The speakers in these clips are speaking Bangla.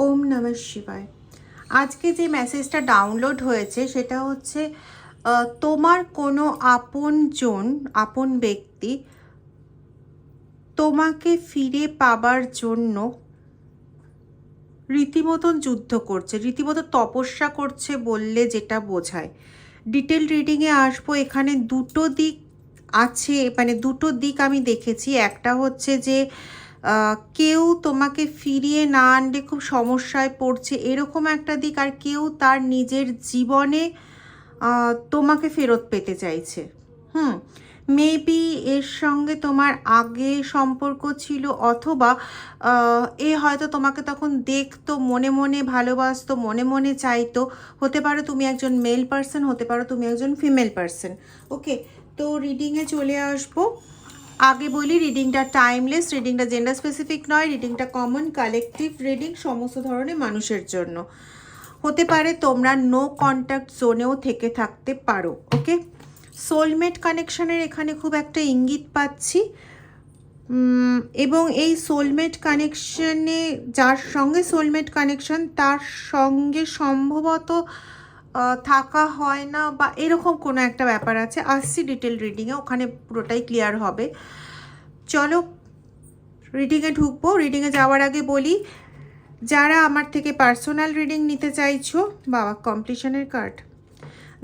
ওম নমঃ শিবায়। আজকে যে মেসেজটা ডাউনলোড হয়েছে সেটা হচ্ছে তোমার কোনো আপনজন, আপন ব্যক্তি তোমাকে ফিরে পাবার জন্য রীতিমতন যুদ্ধ করছে, রীতিমতো তপস্যা করছে বললে যেটা বোঝায়। ডিটেল রিডিংয়ে আসবো। এখানে দুটো দিক আছে, মানে দুটো দিক আমি দেখেছি। একটা হচ্ছে যে কেউ তোমাকে ফিরিয়ে না আনলে খুব সমস্যায় পড়ছে, এরকম একটা দিক। আর কেউ তার নিজের জীবনে তোমাকে ফেরত পেতে চাইছে। হুম, মেবি এর সঙ্গে তোমার আগে সম্পর্ক ছিল, অথবা এ হয়তো তোমাকে তখন দেখতো, মনে মনে ভালোবাসতো, মনে মনে চাইতো। হতে পারো তুমি একজন মেল পার্সন, হতে পারো তুমি একজন ফিমেল পার্সন। ওকে, তো রিডিংয়ে চলে আসবো। আগে বলি, রিডিংটা টাইমলেস, রিডিংটা জেন্ডার স্পেসিফিক নয়, রিডিংটা কমন কালেকটিভ রিডিং, সমস্ত ধরনের মানুষের জন্য। হতে পারে তোমরা নো কন্ট্যাক্ট জোনেও থেকে থাকতে পারো। ওকে, সোলমেট কানেকশনের এখানে খুব একটা ইঙ্গিত পাচ্ছি। এবং এই সোলমেট কানেকশনে, যার সঙ্গে সোলমেট কানেকশন, তার সঙ্গে সম্ভবত থাকা হয় না বা এরকম কোনো একটা ব্যাপার আছে। আসছি ডিটেল রিডিংয়ে, ওখানে পুরোটাই ক্লিয়ার হবে। চলো রিডিংয়ে ঢুকবো। রিডিংয়ে যাওয়ার আগে বলি, যারা আমার থেকে পার্সোনাল রিডিং নিতে চাইছো, বাবা কমপ্লিশনের কার্ড,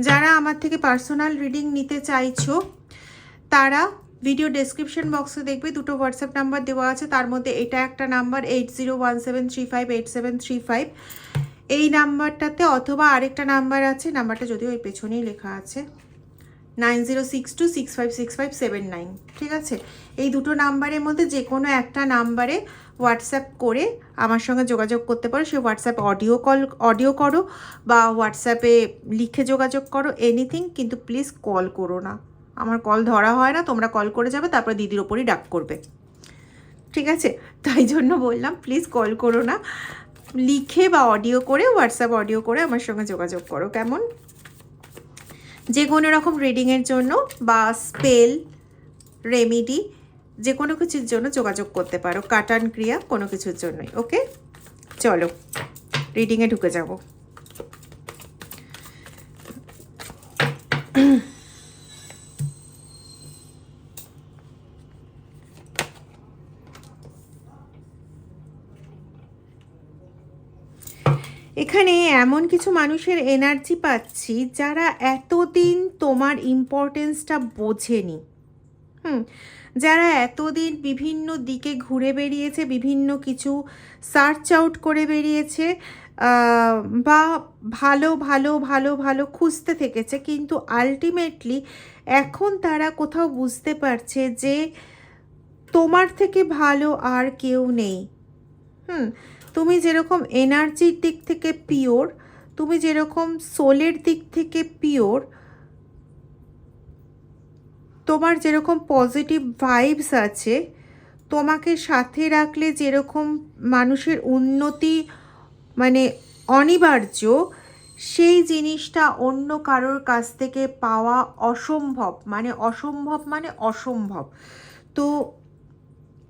যারা আমার থেকে পার্সোনাল রিডিং নিতে চাইছো তারা ভিডিও ডেসক্রিপশন বক্সে দেখবে দুটো হোয়াটসঅ্যাপ নাম্বার দেওয়া আছে। তার মধ্যে এটা একটা নাম্বার 8017358735, এই নাম্বারটাতে, অথবা আরেকটা নাম্বার আছে, নাম্বারটা যদিও ওই পেছনেই লেখা আছে 9062656579। ঠিক আছে, এই দুটো নাম্বারের মধ্যে যে কোনো একটা নাম্বারে হোয়াটসঅ্যাপ করে আমার সঙ্গে যোগাযোগ করতে পারো। সে হোয়াটসঅ্যাপ অডিও করো বা হোয়াটসঅ্যাপে লিখে যোগাযোগ করো, এনিথিং, কিন্তু প্লিজ কল করো না। আমার কল ধরা হয় না, তোমরা কল করে যাবে, তারপরে দিদির ওপরই ডাক করবে। ঠিক আছে, তাই জন্য বললাম প্লিজ কল করো না, লিখে বা অডিও করে, হোয়াটসঅ্যাপ অডিও করে আমার সঙ্গে যোগাযোগ করো। কেমন? যে কোনো রকম রিডিংয়ের জন্য বা স্পেল, রেমিডি, যে কোনো কিছুর জন্য যোগাযোগ করতে পারো, কাটান ক্রিয়া, কোনো কিছুর জন্যই। ওকে, চলো রিডিংয়ে ঢুকে যাব। এখানে এমন কিছু মানুষের এনার্জি পাচ্ছি যারা এতদিন তোমার ইম্পর্টেন্সটা বোঝেনি। যারা এতদিন বিভিন্ন দিকে ঘুরে বেরিয়েছে, বিভিন্ন কিছু সার্চ আউট করে বেরিয়েছে, বা ভালো ভালো ভালো ভালো খুঁজতে থেকেছে, কিন্তু আলটিমেটলি এখন তারা কোথাও বুঝতে পারছে যে তোমার থেকে ভালো আর কেউ নেই। তুমি যেরকম এনার্জির দিক থেকে পিওর, তুমি যেরকম সোলের দিক থেকে পিওর, তোমার যেরকম পজিটিভ ভাইবস আছে, তোমাকে সাথে রাখলে যেরকম মানুষের উন্নতি মানে অনিবার্য, সেই জিনিসটা অন্য কারোর কাছ থেকে পাওয়া অসম্ভব, মানে অসম্ভব, মানে অসম্ভব। তো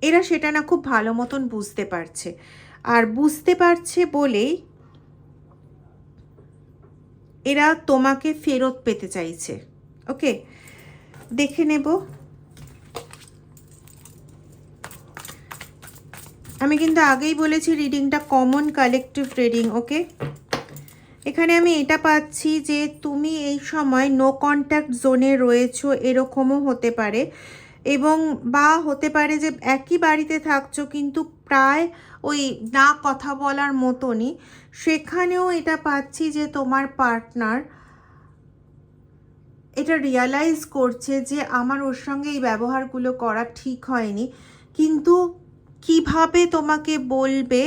এরা সেটা না খুব ভালো মতন বুঝতে পারছে, আর বুঝতে পারছে বলেই এরা তোমাকে ফেরত পেতে চাইছে। ওকে, দেখে নেব। আমি কিন্তু আগেই বলেছি রিডিংটা কমন কালেকটিভ রিডিং। ওকে, এখানে আমি এটা পাচ্ছি যে তুমি এই সময় নো কন্ট্যাক্ট জোনে রয়েছো, এরকমও হতে পারে। এবং বা হতে পারে যে একই বাড়িতে থাকছো কিন্তু প্রায় ওই না কথা বলার মতনই, সেখানেও এটা পাচ্ছি যে তোমার পার্টনার এটা রিয়ালাইজ করছে যে আমার ওর সঙ্গে এই ব্যবহারগুলো করা ঠিক হয়নি, কিন্তু কিভাবে তোমাকে বলবে,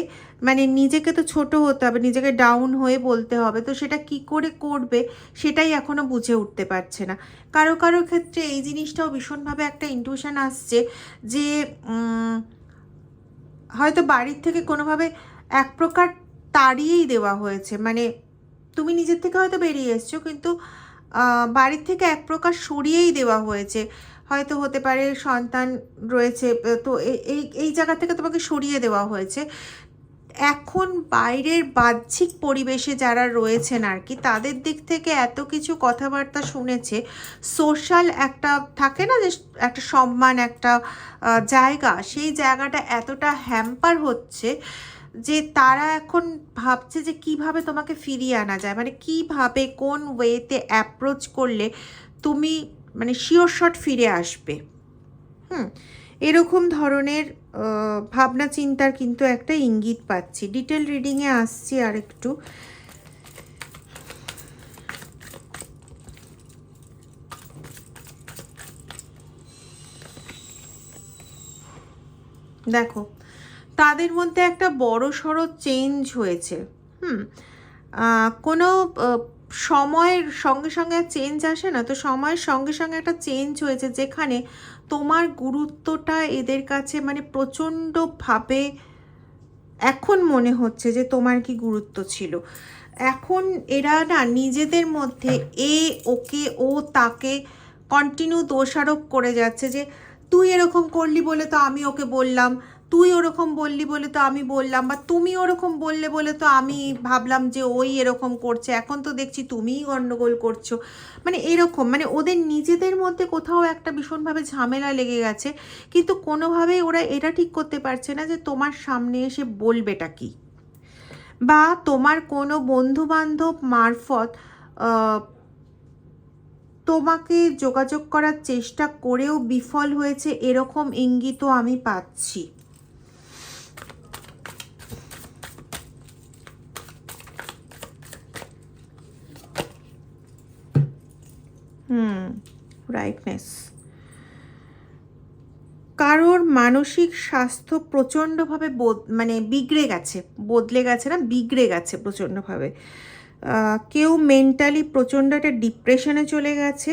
মানে নিজেকে তো ছোট হতে হবে, নিজেকে ডাউন হয়ে বলতে হবে, তো সেটা কি করে করবে সেটাই এখনো বুঝে উঠতে পারছে না। কারো কারো ক্ষেত্রে এই জিনিসটাও ভীষণভাবে একটা ইনটিউশন আসছে যে হয়তো বাড়ির থেকে কোনোভাবে এক প্রকার তাড়িয়েই দেওয়া হয়েছে, মানে তুমি নিজের থেকে হয়তো বেরিয়ে এসছো, কিন্তু বাড়ির থেকে এক প্রকার সরিয়েই দেওয়া হয়েছে। হয়তো হতে পারে সন্তান রয়েছে, তো এই এই জায়গা থেকে তোমাকে সরিয়ে দেওয়া হয়েছে। এখন বাইরের বাহ্যিক পরিবেশে যারা রয়েছেন আর কি, তাদের দিক থেকে এত কিছু কথাবার্তা শুনেছে, সোশ্যাল একটা থাকে না যে একটা সম্মান, একটা জায়গা, সেই জায়গাটা এতটা হ্যাম্পার হচ্ছে যে তারা এখন ভাবছে যে কিভাবে তোমাকে ফিরিয়ে আনা যায়, মানে কিভাবে কোন ওয়েতে অ্যাপ্রোচ করলে তুমি মানে শিওর শট ফিরে আসবে। এরকম ধরনের ভাবনা চিন্তার কিন্তু একটা ইঙ্গিত পাচ্ছি। ডিটেল রিডিংয়ে আসছি আর একটু। দেখো, তাদের মধ্যে একটা বড় সড়ো চেঞ্জ হয়েছে। কোনো সময়ের সঙ্গে সঙ্গে চেঞ্জ আসে না, তো সময়ের সঙ্গে সঙ্গে একটা চেঞ্জ হয়েছে যেখানে তোমার গুরুত্বটা এদের কাছে মানে প্রচণ্ডভাবে এখন মনে হচ্ছে যে তোমার কি গুরুত্ব ছিল। এখন এরা না নিজেদের মধ্যে ওকে ও তাকে কন্টিনিউ দোষারোপ করে যাচ্ছে যে তুই এরকম করলি বলে তো আমি ওকে বললাম, তুই ওরকম বললি বলে তো আমি বললাম, বা তুমি ওরকম বললে বলে তো আমি ভাবলাম যে ওই এরকম করছে, এখন তো দেখছি তুমিই গণ্ডগোল করছো। মানে এরকম, মানে ওদের নিজেদের মধ্যে কোথাও একটা ভীষণভাবে ঝামেলা লেগে গেছে, কিন্তু কোনোভাবেই ওরা এটা ঠিক করতে পারছে না যে তোমার সামনে এসে বলবেটা কি, বা তোমার কোনো বন্ধু বান্ধব মারফত তোমাকে যোগাযোগ করার চেষ্টা করেও বিফল হয়েছে, এরকম ইঙ্গিতও আমি পাচ্ছি। রাইটনেস। কারোর মানসিক স্বাস্থ্য প্রচণ্ডভাবে মানে বিগড়ে গেছে, বদলে গেছে না, বিগড়ে গেছে প্রচণ্ডভাবে। কেউ মেন্টালি প্রচণ্ড একটা ডিপ্রেশনে চলে গেছে।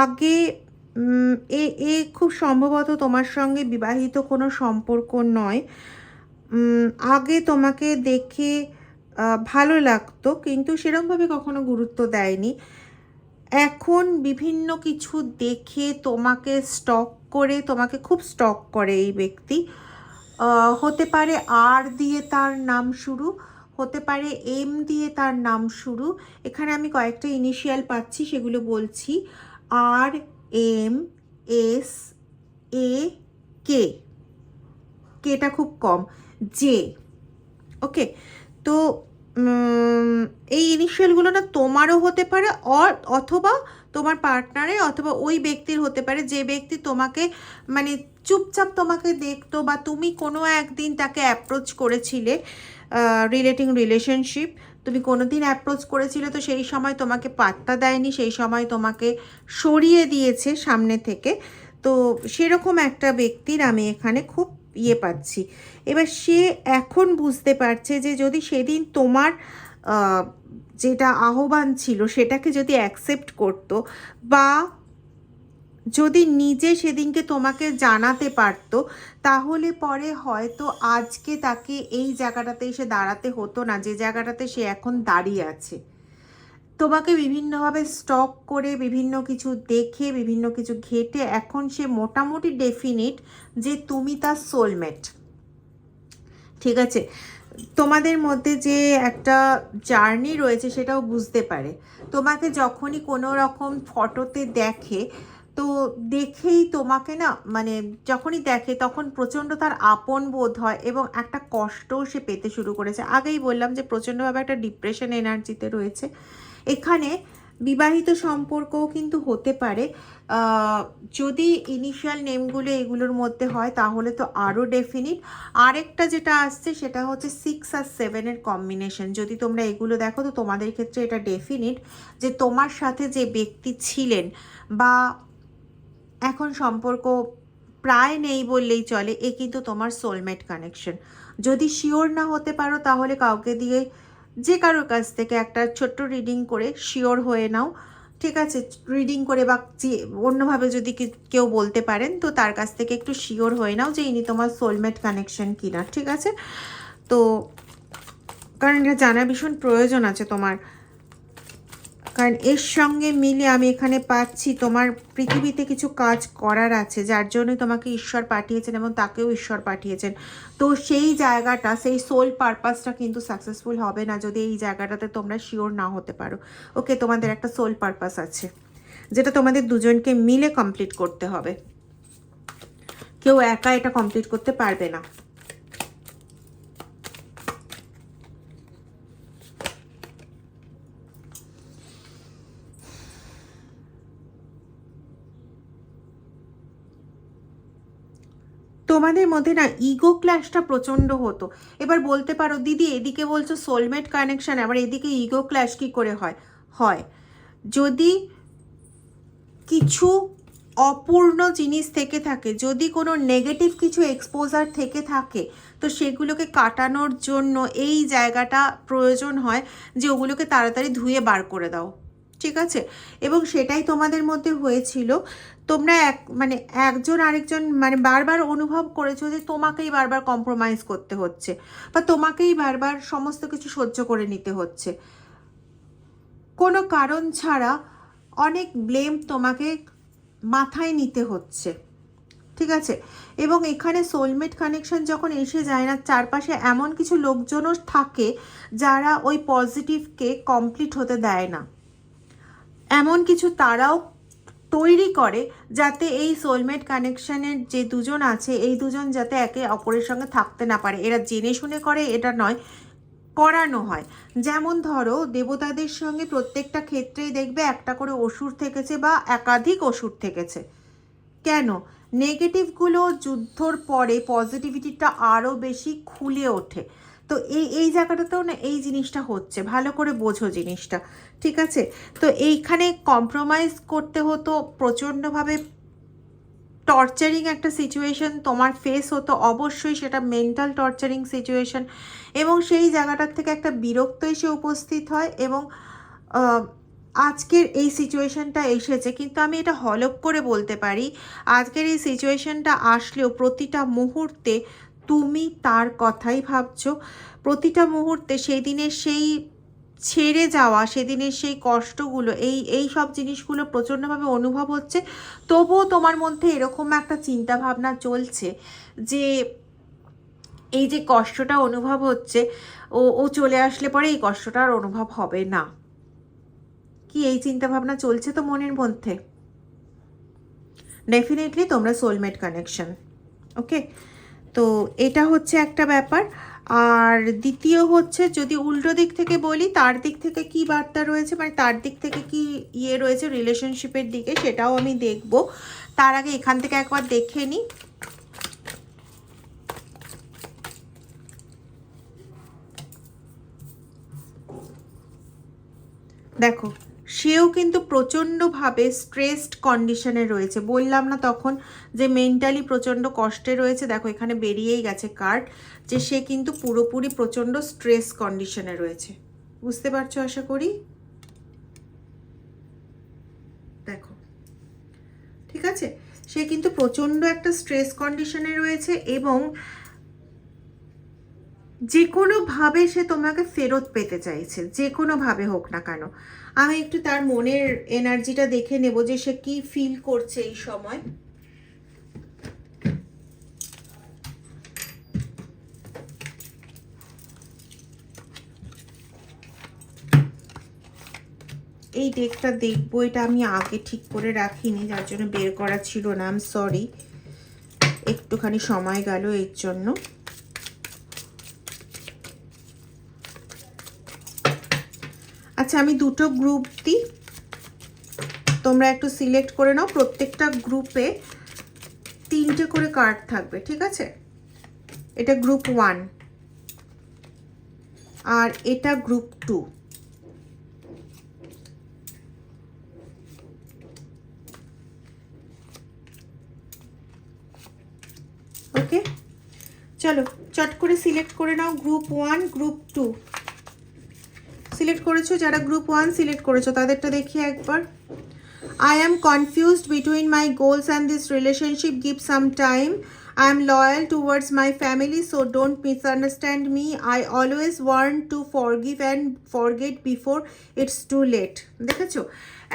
আগে এ খুব সম্ভবত তোমার সঙ্গে বিবাহিত কোনো সম্পর্ক নয়। আগে তোমাকে দেখে ভালো লাগতো, কিন্তু সেরকমভাবে কখনো গুরুত্ব দেয়নি। এখন বিভিন্ন কিছু দেখে তোমাকে স্টক করে, তোমাকে খুব স্টক করে এই ব্যক্তি। হতে পারে আর দিয়ে তার নাম শুরু, হতে পারে এম দিয়ে তার নাম শুরু। এখানে আমি কয়েকটা ইনিশিয়াল পাচ্ছি, সেগুলো বলছি। আর, এম, এস, এ, কে, কেটা খুব কম, জে। ওকে, তো এই ইনিশিয়ালগুলো না তোমারও হতে পারে, অথবা তোমার পার্টনারে, অথবা ওই ব্যক্তির হতে পারে যে ব্যক্তি তোমাকে মানে চুপচাপ তোমাকে দেখতো, বা তুমি কোনো একদিন তাকে অ্যাপ্রোচ করেছিলে রিলেশনশিপ, তুমি কোনো দিন অ্যাপ্রোচ করেছিলে, তো সেই সময় তোমাকে পাত্তা দেয়নি, সেই সময় তোমাকে সরিয়ে দিয়েছে সামনে থেকে। তো সেরকম একটা ব্যক্তির আমি এখানে খুব পাচ্ছি। এবার সে এখন বুঝতে পারছে যে যদি সেদিন তোমার যেটা আহ্বান ছিল সেটাকে যদি অ্যাকসেপ্ট করতো, বা যদি নিজে সেদিনকে তোমাকে জানাতে পারতো, তাহলে পরে হয়তো আজকে তাকে এই জায়গাটাতে এসে দাঁড়াতে হতো না যে জায়গাটাতে সে এখন দাঁড়িয়ে আছে। তোমাকে বিভিন্নভাবে স্টক করে, বিভিন্ন কিছু দেখে, বিভিন্ন কিছু ঘেটে এখন সে মোটামুটি ডেফিনিট যে তুমি তার সোলমেট। ঠিক আছে, তোমাদের মধ্যে যে একটা জার্নি রয়েছে সেটাও বুঝতে পারে। তোমাকে যখনই কোনো রকম ফটোতে দেখে, তো দেখেই তোমাকে না মানে যখনই দেখে তখন প্রচণ্ড তার আপন বোধ হয়, এবং একটা কষ্টও সে পেতে শুরু করেছে। আগেই বললাম যে প্রচণ্ডভাবে একটা ডিপ্রেশন এনার্জিতে রয়েছে। এখানে বিবাহিত সম্পর্কও কিন্তু হতে পারে। যদি ইনিশিয়াল নেমগুলো এগুলোর মধ্যে হয় তাহলে তো আরও ডেফিনিট। আরেকটা যেটা আসছে সেটা হচ্ছে 6 আর 7-এর কম্বিনেশন। যদি তোমরা এগুলো দেখো তো তোমাদের ক্ষেত্রে এটা ডেফিনিট যে তোমার সাথে যে ব্যক্তি ছিলেন, বা এখন সম্পর্ক প্রায় নেই বললেই চলে, এ কিন্তু তোমার সোলমেট কানেকশন। যদি শিওর না হতে পারো তাহলে কাউকে দিয়ে, যে কারোর কাছ থেকে একটা ছোট্ট রিডিং করে শিওর হয়ে নাও। ঠিক আছে, রিডিং করে বা অন্যভাবে যদি কেউ বলতে পারেন তো তার কাছ থেকে একটু শিওর হয়ে নাও যে ইনি তোমার সোলমেট কানেকশন কিনা। ঠিক আছে, তো কারণ এটা জানা ভীষণ প্রয়োজন আছে তোমার। কারণ এর সঙ্গে মিলে আমি এখানে পাচ্ছি তোমার পৃথিবীতে কিছু কাজ করার আছে, যার জন্য তোমাকে ঈশ্বর পাঠিয়েছেন এবং তাকেও ঈশ্বর পাঠিয়েছেন। তো সেই জায়গাটা, সেই সোল পারপাসটা কিন্তু সাকসেসফুল হবে না যদি এই জায়গাটাতে তোমরা শিওর না হতে পারো। ওকে, তোমাদের একটা সোল পারপাস আছে যেটা তোমাদের দুজনকে মিলে কমপ্লিট করতে হবে, কেউ একা এটা কমপ্লিট করতে পারবে না। তোমাদের মধ্যে না ইগো ক্ল্যাশটা প্রচণ্ড হতো। এবার বলতে পারো দিদি এদিকে বলছো সোলমেট কানেকশন, আবার এদিকে ইগো ক্ল্যাশ কী করে হয়? হয় যদি কিছু অপূর্ণ জিনিস থেকে থাকে, যদি কোনো নেগেটিভ কিছু এক্সপোজার থেকে থাকে, তো সেগুলোকে কাটানোর জন্য এই জায়গাটা প্রয়োজন হয় যে ওগুলোকে তাড়াতাড়ি ধুয়ে বার করে দাও, ঠিক আছে? এবং সেটাই তোমাদের মধ্যে হয়েছিল। তোমরা একজন আরেকজন বারবার অনুভব করেছো যে তোমাকেই বারবার কম্প্রোমাইজ করতে হচ্ছে, বা তোমাকেই বারবার সমস্ত কিছু সহ্য করে নিতে হচ্ছে কোনো কারণ ছাড়া। অনেক ব্লেম তোমাকে মাথায় নিতে হচ্ছে, ঠিক আছে? এবং এখানে সোলমেট কানেকশন যখন এসে যায় না, চারপাশে এমন কিছু লোকজনও থাকে যারা ওই পজিটিভকে কমপ্লিট হতে দেয় না। এমন কিছু তারাও তৈরি করে যাতে এই সোলমেট কানেকশনের যে দুজন আছে, এই দুজন যাতে একে অপরের সঙ্গে থাকতে না পারে। এরা জেনে শুনে করে এটা নয়, করানো হয়। যেমন ধরো দেবতাদের সঙ্গে প্রত্যেকটা ক্ষেত্রেই দেখবে একটা করে অসুর থেকেছে বা একাধিক অসুর থেকেছে। কেন? নেগেটিভগুলো যুদ্ধর পরে পজিটিভিটিটা আরও বেশি খুলে ওঠে। তো এই জায়গাটাতেও না এই জিনিসটা হচ্ছে, ভালো করে বোঝো জিনিসটা, ঠিক আছে? তো এইখানে কম্প্রোমাইজ করতে হতো, প্রচণ্ডভাবে টর্চারিং একটা সিচুয়েশন তোমার ফেস হতো, অবশ্যই সেটা মেন্টাল টর্চারিং সিচুয়েশন, এবং সেই জায়গাটার থেকে একটা বিরক্ত এসে উপস্থিত হয়। এবং আজকের এই সিচুয়েশনটা এসেছে, কিন্তু আমি এটা হলপ করে বলতে পারি আজকের এই সিচুয়েশনটা আসলেও প্রতিটা মুহূর্তে তুমি তার কথাই ভাবছো, প্রতিটা মুহূর্তে সেই দিনের সেই ছেড়ে যাওয়া, সেদিনের সেই কষ্টগুলো, এই সব জিনিসগুলো প্রচণ্ডভাবে অনুভব হচ্ছে। তবুও তোমার মধ্যে এরকম একটা চিন্তা ভাবনা চলছে যে এই যে কষ্টটা অনুভব হচ্ছে, ও চলে আসলে পরে এই কষ্টটা আর অনুভব হবে না। কি এই চিন্তা ভাবনা চলছে তো মনের মধ্যে? ডেফিনেটলি তোমরা সোলমেট কানেকশন। ওকে, তো এটা হচ্ছে একটা ব্যাপার। আর দ্বিতীয় হচ্ছে, যদি উল্টো দিক থেকে বলি, তার দিক থেকে কি বার্তা রয়েছে, তার দিক থেকে কি রয়েছে রিলেশনশিপের দিকে, সেটাও আমি দেখব। তার আগে এখান থেকে একবার দেখে নিই। দেখো, সেও কিন্তু প্রচণ্ডভাবে স্ট্রেসড কন্ডিশনে রয়েছে। বললাম না তখন যে মেন্টালি প্রচণ্ড কষ্টে রয়েছে? দেখো এখানে বেরিয়েই গেছে কার্ড যে সে কিন্তু পুরোপুরি প্রচণ্ড স্ট্রেস কন্ডিশনে রয়েছে। বুঝতে পারছো আশা করি? দেখো, ঠিক আছে, সে কিন্তু প্রচণ্ড একটা স্ট্রেস কন্ডিশনে রয়েছে, এবং যে কোনোভাবে সে তোমাকে ফেরত পেতে চাইছে, যে কোনোভাবে হোক না কেন। আমি একটু তার মনের এনার্জিটা দেখে নেব যে সে কি ফিল করছে এই সময়। এই ডেকটা দেখবো, এটা আমি আগে ঠিক করে রাখিনি, যার জন্য বের করা ছিল না, আই এম সরি, একটুখানি সময় গেল এর জন্য। আচ্ছা, আমি দুটো গ্রুপ দিই, তোমরা একটু সিলেক্ট করে নাও। প্রত্যেকটা গ্রুপে 3টে করে কার্ড থাকবে, ঠিক আছে? এটা গ্রুপ 1 আর এটা গ্রুপ 2। ওকে, চলো চট করে সিলেক্ট করে নাও। গ্রুপ 1, গ্রুপ 2 সিলেক্ট করেছো? যারা গ্রুপ 1 সিলেক্ট করেছো তাদেরটা দেখি একবার। I am confused between my goals and this relationship. Give some time. I am loyal towards my family, so don't misunderstand me. I always want to forgive and forget before it's too late. দেখেছো,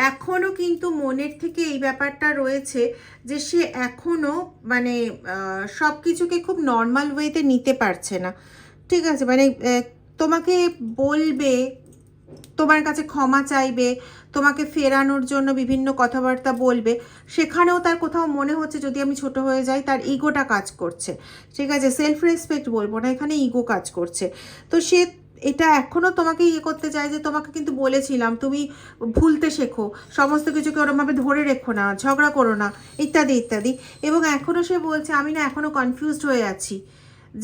এখনো কিন্তু মনের থেকে এই ব্যাপারটা রয়েছে যে সে এখনো মানে সব কিছুকে খুব নর্মাল ওয়েতে নিতে পারছে না। ঠিক আছে, মানে তোমাকে বলবে, তোমার কাছে ক্ষমা চাইবে, তোমাকে ফেরানোর জন্য বিভিন্ন কথাবার্তা বলবে, সেখানেও তার কোথাও মনে হচ্ছে যদি আমি ছোট হয়ে যাই, তার ইগোটা কাজ করছে। ঠিক আছে, সেলফ রেসপেক্ট বলবো না, এখানে ইগো কাজ করছে। তো সে এটা এখনও তোমাকে ইয়ে করতে চায় যে তোমাকে কিন্তু বলেছিলাম তুমি ভুলতে শেখো, সমস্ত কিছুকে ওরমভাবে ধরে রেখো না, ঝগড়া করো না, ইত্যাদি ইত্যাদি। এবং এখনও সে বলছে আমি না এখনও কনফিউজড হয়ে আছি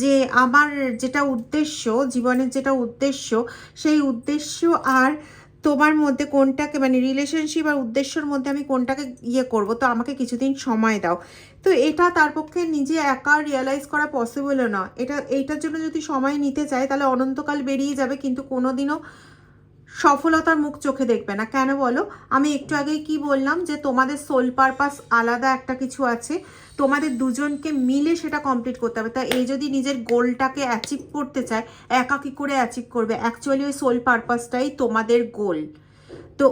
যে আমার যেটা উদ্দেশ্য, জীবনের যেটা উদ্দেশ্য, সেই উদ্দেশ্য আর তোমার মধ্যে কোনটাকে মানে রিলেশনশিপ আর উদ্দেশ্যর মধ্যে আমি কোনটাকে ইয়ে করব, তো আমাকে কিছুদিন সময় দাও। তো এটা তার পক্ষে নিজে একা রিয়েলাইজ করা পসিবলও না। এইটার জন্য যদি সময় নিতে চায় তাহলে অনন্তকাল বেরিয়ে যাবে, কিন্তু কোনোদিনও সফলতার মুখ চোখে দেখবে না। কেন বলো? আমি একটু আগেই কি বললাম যে তোমাদের সোল পারপাস আলাদা একটা কিছু আছে, তোমাদের দুজনকে মিলে সেটা কমপ্লিট করতে হবে। তা এই যদি নিজের গোলটাকে অ্যাচিভ করতে চায়, একা কী করে অ্যাচিভ করবে? অ্যাকচুয়ালি ওই সোল পারপাসটাই তোমাদের গোল। তো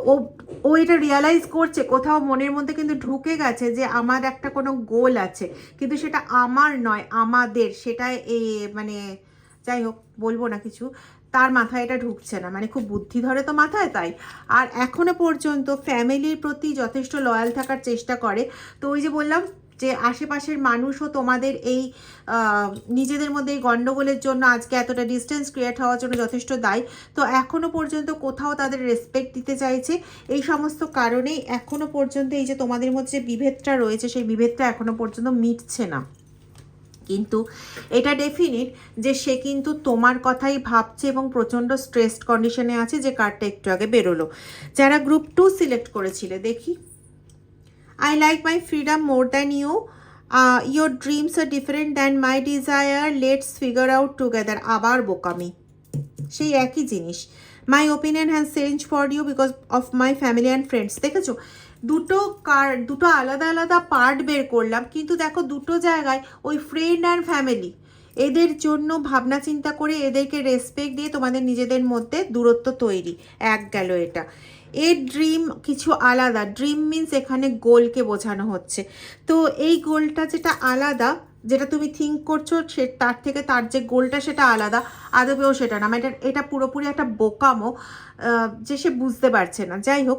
ও এটা রিয়ালাইজ করছে, কোথাও মনের মধ্যে কিন্তু ঢুকে গেছে যে আমার একটা কোনো গোল আছে, কিন্তু সেটা আমার নয়, আমাদের। সেটা মানে যাই হোক, বলবো না কিছু, তার মাথায় এটা ঢুকছে না, মানে খুব বুদ্ধি ধরে তো মাথায়, তাই। আর এখনো পর্যন্ত ফ্যামিলির প্রতি যথেষ্ট লয়াল থাকার চেষ্টা করে। তো ওই যে বললাম যে আশেপাশের মানুষও তোমাদের এই নিজেদের মধ্যে এই গণ্ডগোলের জন্য আজকে এতটা ডিস্টেন্স ক্রিয়েট হওয়ার জন্য যথেষ্ট দায়ী। তো এখনও পর্যন্ত কোথাও তাদের রেসপেক্ট দিতে চাইছে। এই সমস্ত কারণেই এখনও পর্যন্ত এই যে তোমাদের মধ্যে যে বিভেদটা রয়েছে, সেই বিভেদটা এখনও পর্যন্ত মিটছে না। কিন্তু এটা ডেফিনিট যে সে কিন্তু তোমার কথাই ভাবছে এবং প্রচণ্ড স্ট্রেসড কন্ডিশনে আছে, যে কার্ডটা একটু আগে বেরোলো। যারা গ্রুপ 2 সিলেক্ট করেছিলে, দেখি। I like my freedom more than you. Your dreams are different than my desire. Let's figure out together. আবার বোকামি, সেই একই জিনিস। My opinion has changed for you because of my family and friends. দেখেছো, দুটো আলাদা আলাদা পার্ট বের করলাম, কিন্তু দেখো দুটো জায়গায় ওই ফ্রেন্ড অ্যান্ড ফ্যামিলি, এদের জন্য ভাবনা চিন্তা করে এদেরকে রেসপেক্ট দিয়ে তোমাদের নিজেদের মধ্যে দূরত্ব তৈরি। এক গেল এটা। এর ড্রিম কিছু আলাদা, ড্রিম মিনস এখানে গোলকে বোঝানো হচ্ছে। তো এই গোলটা যেটা আলাদা, যেটা তুমি থিঙ্ক করছো সে তার থেকে তার যে গোলটা সেটা আলাদা, আদবেও সেটা না। এটা পুরোপুরি একটা বোকামো যে সে বুঝতে পারছে না। যাই হোক,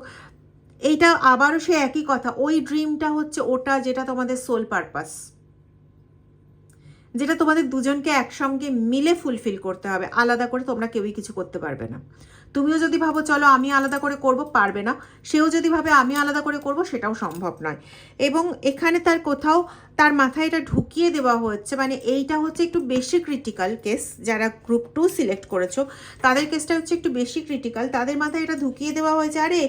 এইটা আবারও সে একই কথা, ওই ড্রিমটা হচ্ছে ওটা যেটা তোমাদের সোল পারপাস, যেটা তোমাদের দুজনকে একসঙ্গে মিলে ফুলফিল করতে হবে। আলাদা করে তোমরা কেউই কিছু করতে পারবে না। তুমিও যদি ভাবো চলো আমি আলাদা করে করব, পারবে না। সেও যদি ভাবে আমি আলাদা করে করব, সেটাও সম্ভব নয়। এবং এখানে তার কোথাও তার মাথায় এটা ঢুকিয়ে দেওয়া হচ্ছে, মানে এইটা হচ্ছে একটু বেশি ক্রিটিক্যাল কেস। যারা গ্রুপ 2 সিলেক্ট করেছো তাদের কেসটা হচ্ছে একটু বেশি ক্রিটিক্যাল। তাদের মাথায় এটা ঢুকিয়ে দেওয়া হয়েছে, আরে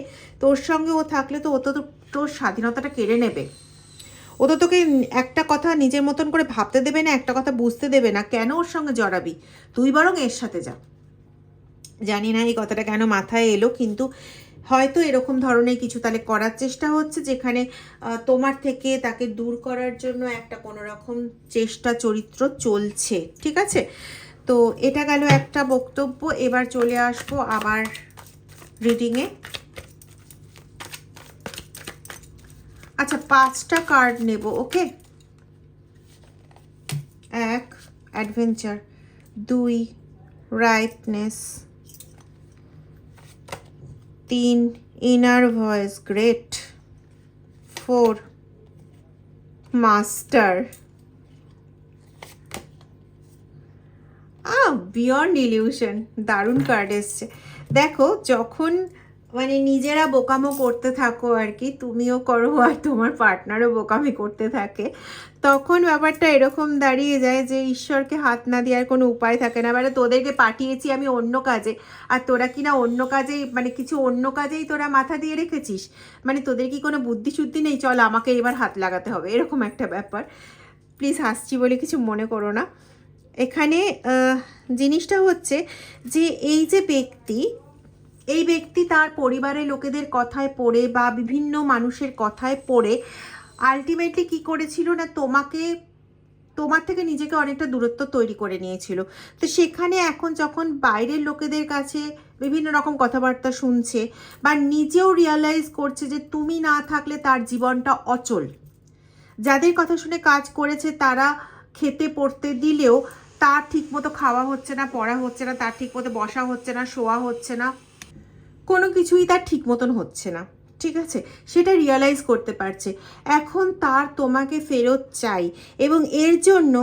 তোর সঙ্গে ও থাকলে তো ও তো তোর স্বাধীনতাটা কেড়ে নেবে, ও তো তোকে একটা কথা নিজের মতন করে ভাবতে দেবে না, একটা কথা বুঝতে দেবে না, কেন ওর সঙ্গে জড়াবি, তুই বরং এর সাথে যা। জানি না এই কথাটা কেন মাথায় এলো, কিন্তু হয়তো এরকম ধরনের কিছু তাহলে করার চেষ্টা হচ্ছে, যেখানে তোমার থেকে তাকে দূর করার জন্য একটা কোনো রকম চেষ্টা চরিত্র চলছে। ঠিক আছে, তো এটা গেল একটা বক্তব্য। এবার চলে আসবো আমার রিডিংয়ে। আচ্ছা, 5টা কার্ড নেব, ওকে। 1 adventure, 2 ripeness, 3 inner voice, great, 4 master, beyond illusion. দারুণ কার্ড এসছে। দেখো, যখন মানে নিজেরা বোকামো করতে থাকো আর কি, তুমিও করো আর তোমার পার্টনারও বোকামি করতে থাকে, তখন ব্যাপারটা এরকম দাঁড়িয়ে যায় যে ঈশ্বরকে হাত না দেওয়ার কোনো উপায় থাকে না। মানে তোদেরকে পাঠিয়েছি আমি অন্য কাজে, আর তোরা কি না অন্য কাজেই মানে কিছু অন্য কাজেই তোরা মাথা দিয়ে রেখেছিস, মানে তোদের কি কোনো বুদ্ধি শুদ্ধি নেই, চল আমাকে এবার হাত লাগাতে হবে, এরকম একটা ব্যাপার। প্লিজ হাসছি বলে কিছু মনে করো না। এখানে জিনিসটা হচ্ছে যে এই ব্যক্তি তার পরিবারের লোকেদের কথায় পড়ে বা বিভিন্ন মানুষের কথায় পড়ে আলটিমেটলি কি করেছিল না, তোমাকে তোমার থেকে নিজেকে অনেকটা দূরত্ব তৈরি করে নিয়েছিল। তো সেখানে এখন যখন বাইরের লোকেদের কাছে বিভিন্ন রকম কথাবার্তা শুনছে বা নিজেও রিয়ালাইজ করছে যে তুমি না থাকলে তার জীবনটা অচল, যাদের কথা শুনে কাজ করেছে তারা খেতে পড়তে দিলেও তার ঠিকমতো খাওয়া হচ্ছে না, পড়া হচ্ছে না, তার ঠিকমতো বসা হচ্ছে না, শোয়া হচ্ছে না, কোনো কিছুই তার ঠিক মতন হচ্ছে না, ঠিক আছে, সেটা রিয়ালাইজ করতে পারছে। এখন তার তোমাকে ফেরত চাই এবং এর জন্য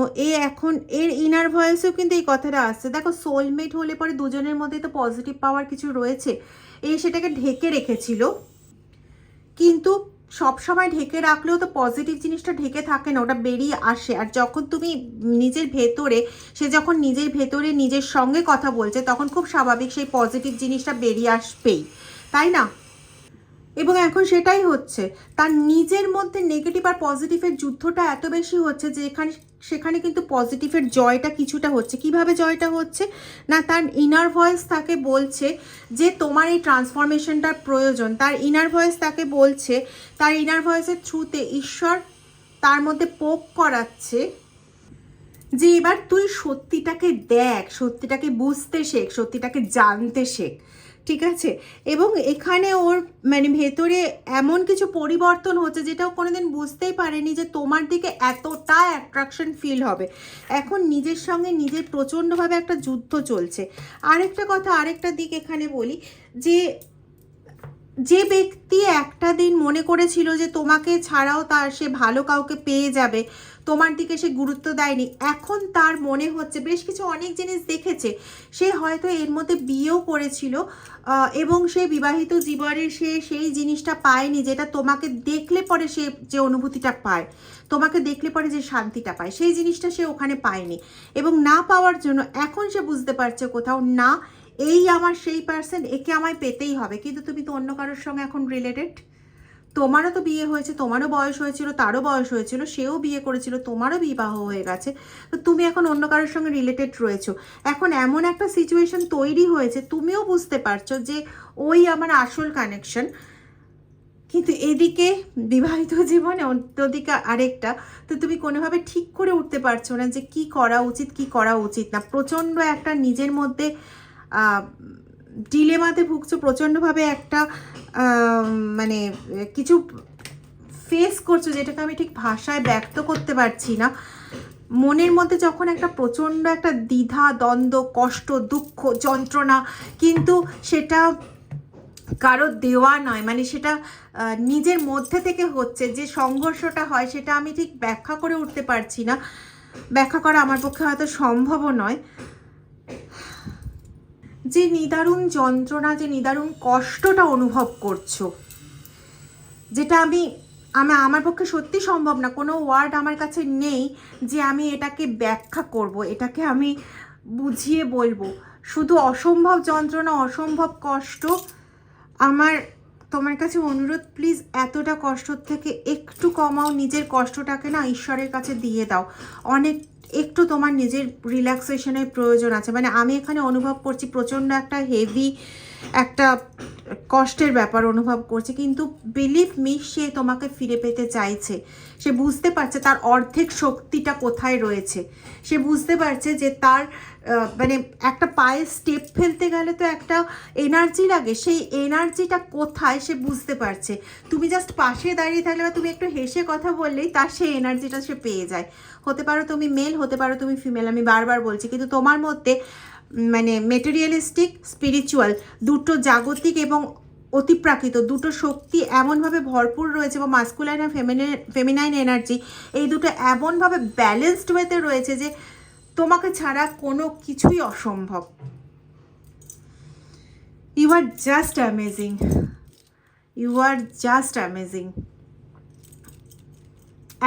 এখন এর ইনার ভয়েসেও কিন্তু এই কথাটা আসছে। দেখো, সোলমেট হলে পরে দুজনের মধ্যে তো পজিটিভ পাওয়ার কিছু রয়েছে, সেটাকে ঢেকে রেখেছিল, কিন্তু সব সময় ঢেকে রাখলেও তো পজিটিভ জিনিসটা ঢেকে থাকে না, ওটা বেরিয়ে আসে। আর যখন তুমি নিজের ভেতরে, সে যখন নিজের ভেতরে নিজের সঙ্গে কথা বলছে তখন খুব স্বাভাবিক সেই পজিটিভ জিনিসটা বেরিয়ে আসবেই, তাই না? এবং এখন সেটাই হচ্ছে, তার নিজের মধ্যে নেগেটিভ আর পজিটিভের যুদ্ধটা এত বেশি হচ্ছে যে সেখানে কিন্তু পজিটিভের জয়টা কিছুটা হচ্ছে। কিভাবে জয়টা হচ্ছে না, তার ইনার ভয়েস তাকে বলছে যে তোমার এই ট্রান্সফরমেশনটার প্রয়োজন। তার ইনার ভয়েস তাকে বলছে, তার ইনার ভয়েসের থ্রুতে ঈশ্বর তার মধ্যে পোক করাচ্ছে যে এবার তুই সত্যিটাকে দেখ, সত্যিটাকে বুঝতে শেখ, সত্যিটাকে জানতে শেখ, ঠিক আছে? এবং এখানে ওর মানে ভেতরে এমন কিছু পরিবর্তন হচ্ছে যেটাও কোনোদিন বুঝতেই পারেনি যে তোমার দিকে এতটা অ্যাট্রাকশন ফিল হবে। এখন নিজের সঙ্গে নিজের প্রচণ্ডভাবে একটা যুদ্ধ চলছে। আরেকটা কথা, আরেকটা দিক এখানে বলি, যে ব্যক্তি একটা দিন মনে করেছিল যে তোমাকে ছাড়াও তার সে ভালো কাউকে পেয়ে যাবে, তোমার দিকে সে গুরুত্ব দেয়নি, এখন তার মনে হচ্ছে, বেশ কিছু অনেক জিনিস দেখেছে, সে হয়তো এর মধ্যে বিয়েও করেছিল এবং সে বিবাহিত জীবনে সে সেই জিনিসটা পায়নি যেটা তোমাকে দেখলে পরে সে যে অনুভূতিটা পায়, তোমাকে দেখলে পরে যে শান্তিটা পায়, সেই জিনিসটা সে ওখানে পায়নি। এবং না পাওয়ার জন্য এখন সে বুঝতে পারছে কোথাও, না এই আমার সেই পার্সন, একে আমায় পেতেই হবে। কিন্তু তুমি তো অন্য কারোর সঙ্গে এখন রিলেটেড, তোমারও তো বিয়ে হয়েছে, তোমারও বয়স হয়েছিল, তারও বয়স হয়েছিল, সেও বিয়ে করেছিল, তোমারও বিবাহ হয়ে গেছে, তো তুমি এখন অন্য কারোর সঙ্গে রিলেটেড রয়েছো। এখন এমন একটা সিচুয়েশন তৈরি হয়েছে, তুমিও বুঝতে পারছো যে ওই আমার আসল কানেকশন, কিন্তু এদিকে বিবাহিত জীবনে অন্যদিকে আরেকটা। তো তুমি কোনোভাবে ঠিক করে উঠতে পারছো না যে কি করা উচিত, কি করা উচিত না। প্রচণ্ড একটা নিজের মধ্যে ডিলেমাতে ভুগছো, প্রচণ্ডভাবে একটা মানে কিছু ফেস করছো যেটাকে আমি ঠিক ভাষায় ব্যক্ত করতে পারছি না। মনের মধ্যে যখন একটা প্রচণ্ড একটা দ্বিধা, দ্বন্দ্ব, কষ্ট, দুঃখ, যন্ত্রণা, কিন্তু সেটা কারো দেওয়া নয়, মানে সেটা নিজের মধ্যে থেকে হচ্ছে, যে সংঘর্ষটা হয় সেটা আমি ঠিক ব্যাখ্যা করে উঠতে পারছি না, ব্যাখ্যা করা আমার পক্ষে হয়তো সম্ভবও নয়। যে নিদারুণ যন্ত্রণা, যে নিদারুণ কষ্টটা অনুভব করছো, যেটা আমার পক্ষে সত্যি সম্ভব না, কোনো ওয়ার্ড আমার কাছে নেই যে আমি এটাকে ব্যাখ্যা করব, এটাকে আমি বুঝিয়ে বলবো। শুধু অসম্ভব যন্ত্রণা, অসম্ভব কষ্ট। আমার তোমার কাছে অনুরোধ, প্লিজ এতটা কষ্টর থেকে একটু কমাও, নিজের কষ্টটাকে না ঈশ্বরের কাছে দিয়ে দাও। একটু তোমার নিজের রিল্যাক্সেশনের প্রয়োজন আছে। মানে আমি এখানে অনুভব করছি প্রচণ্ড একটা হেভি একটা কষ্টের ব্যাপার অনুভব করছে, কিন্তু বিলিভ মি, সে তোমাকে ফিরে পেতে চাইছে। সে বুঝতে পারছে তার অর্ধেক শক্তিটা কোথায় রয়েছে, সে বুঝতে পারছে যে তার মানে একটা পায়ে স্টেপ ফেলতে গেলে তো একটা এনার্জি লাগে, সেই এনার্জিটা কোথায় সে বুঝতে পারছে। তুমি জাস্ট পাশে দাঁড়িয়ে থাকলে বা তুমি একটু হেসে কথা বললেই তার সেই এনার্জিটা সে পেয়ে যায়। হতে পারো তুমি মেল, হতে পারো তুমি ফিমেল, আমি বারবার বলছি, কিন্তু তোমার মধ্যে মানে মেটেরিয়ালিস্টিক, স্পিরিচুয়াল, দুটো জাগতিক এবং অতিপ্রাকৃত দুটো শক্তি এমনভাবে ভরপুর রয়েছে, এবং মাস্কুলাইন আর ফেমিনাইন এনার্জি, এই দুটো এমনভাবে ব্যালেন্সড ওয়েতে রয়েছে যে তোমাকে ছাড়া কোনো কিছুই অসম্ভব। You are just amazing, you are just amazing.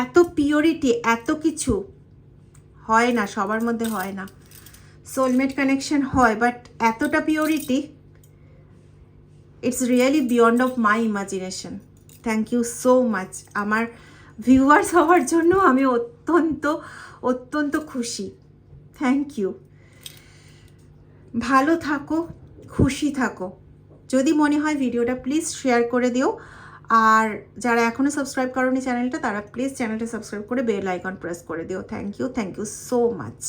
এত পিওরিটি, এত কিছু হয় না, সবার মধ্যে হয় না। সোলমেট কানেকশন হয়, বাট এতটা purity, it's really beyond of my imagination. Thank you so much. আমার ভিউয়ার্স হওয়ার জন্য আমি অত্যন্ত অত্যন্ত খুশি। Thank you. ভালো থাকো, খুশি থাকো। যদি মনে হয় ভিডিওটা প্লিজ শেয়ার করে দিও, আর যারা এখনও সাবস্ক্রাইব করোনি চ্যানেলটা, তারা প্লিজ চ্যানেলটা সাবস্ক্রাইব করে বেল আইকন প্রেস করে দিও। Thank you so much.